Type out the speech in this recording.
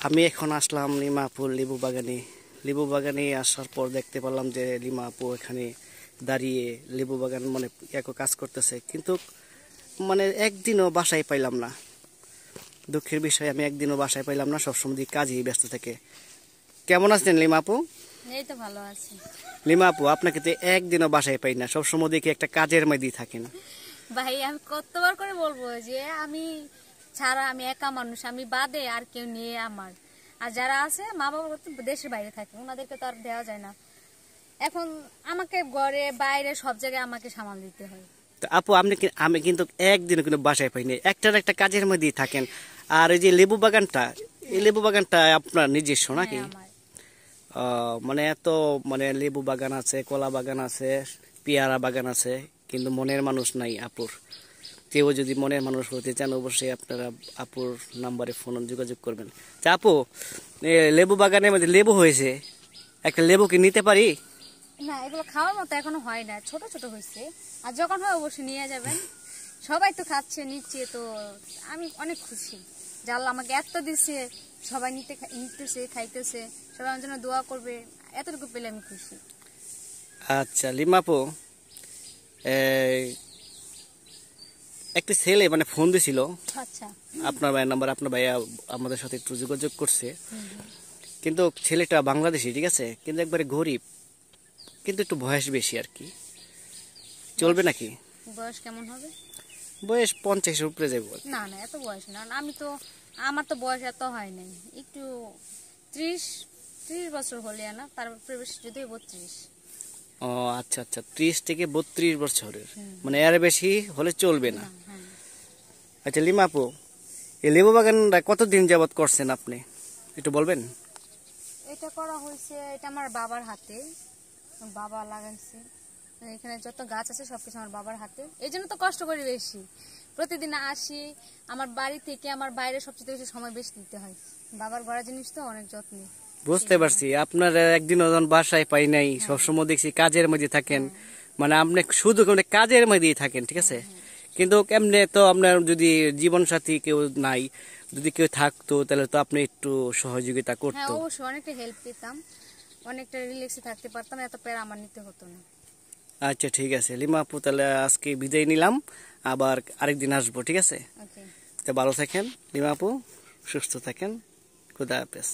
আমি এখন আসলাম লিমাপুর লেবু বাগানে। লেবু বাগানে আসার পর দেখতে পেলাম যে লিমা আপু এখানে দাঁড়িয়ে লেবু বাগান মানে এক কাজ করতেছে, কিন্তু মানে একদিনও বাসায় পাইলাম না। দুঃখের বিষয়, আমি একদিনও বাসায় পাইলাম না, সবসময় কাজেই ব্যস্ত থাকে। কেমন আছেন লিমা আপু? এই তো ভালো আছি। লিমা আপু, আপনাকে তো একদিনও বাসায় পাই না, সবসময় দেখি একটা কাজের মধ্যেই থাকেন। ভাই আমি কতবার করে বলবো যে আমি ছাড়া আমি একা মানুষ, আমি বাদে আর কেউ নিয়ে আমার। আর যারা আছে মা বাবা তো দেশের বাইরে থাকে, ওনাদেরকে তো আর দেওয়া যায় না। এখন আমাকে ঘরে বাইরে সব জায়গায় আমাকে সামাল দিতে হয়। তো আপু আমি কিন্তু একদিনও কিন্তু বাসায় পাইনি, একটার একটা কাজের মধ্যেই থাকেন। আর এই যে লেবু বাগানটা, এই লেবু বাগানটা আপনার নিজস্ব নাকি? হ্যাঁ, আমার। মানে এত মানে লেবু বাগান আছে, কলা বাগান আছে, পেয়ারা বাগান আছে, কিন্তু মনের মানুষ নাই আপুর। কেউ যদি মনের মানুষ হতে চান অবশ্যই আপনারা আপুর নাম্বারে ফোন যোগাযোগ করবেন। তা আপু, লেবু বাগানের মধ্যে লেবু হয়েছে, একটা লেবু কি নিতে পারি? না, এগুলো খাওয়ার মতো এখনো হয় না, ছোট ছোট হয়েছে। আর যখন হয় অবশ্যই নিয়ে যাবেন। সবাই তো খাচ্ছে নিচ্ছে, তো আমি অনেক খুশি যে আল্লাহ আমাকে এত দিচ্ছে। সবাই নিতেছে, খাইতেছে, সবাই আমার জন্য দোয়া করবে, এতটুকু পেলে আমি খুশি। আচ্ছা লিমা আপু, একটা ছেলে মানে ফোন দিছিল, আচ্ছা। আপনার ভাইয়ের নাম্বার, আপনার ভাইয়া আমাদের সাথে একটু যোগাযোগ করছে। কিন্তু ছেলেটা বাংলাদেশি, ঠিক আছে, কিন্তু একবারে গরিব, কিন্তু একটু বয়স বেশি আর কি। চলবে নাকি? বয়স কেমন হবে? বয়স 50-এর উপরে যাবো। না না, এত বয়স না। আমার তো বয়স এত হয় নাই, একটু 30 বছর হলে না, তার বেশি যদি 32। ও আচ্ছা আচ্ছা, 30 থেকে 32 বছরের, মানে এর বেশি হলে চলবে না। হ্যাঁ। আচ্ছা লিমা আপু, এই লেবু বাগানটা কতদিন যাবত করছেন আপনি, একটু বলবেন? এটা করা হয়েছে, এটা আমার বাবার হাতে, বাবা লাগাইছে। এখানে যত গাছ আছে সবকিছু আমার বাবার হাতে, এই জন্য তো কষ্ট করি বেশি। প্রতিদিন আসি, আমার বাড়ি থেকে আমার বাইরে সবচেয়ে বেশি সময় বেশি দিতে হয়। বাবার গড়া জিনিস তো অনেক যত্নে। বুঝতে পারছি, আপনার একদিন ওজন বাসায় পাই নাই, সবসময় দেখছি কাজের মধ্যে থাকেন, মানে আপনি শুধু কাজের মধ্যেই থাকেন, ঠিক আছে। কিন্তু এমনি তো আপনার যদি জীবন সাথী কেউ নাই, যদি কেউ থাকতো তাহলে তো আপনি একটু সহযোগিতা হ্যাঁ, করতো। অবশ্যই অনেকটা হেল্প পেতাম, অনেকটা রিল্যাক্সে থাকতে পারতাম, এত প্যারা আমার নিতে হতো না। আচ্ছা ঠিক আছে লিমা আপু, তাহলে আজকে বিদায় নিলাম, আবার আরেকদিন আসবো, ঠিক আছে। ওকে। তো ভালো থাকেন লিমা আপু, সুস্থ থাকেন, খুদা হাফেজ।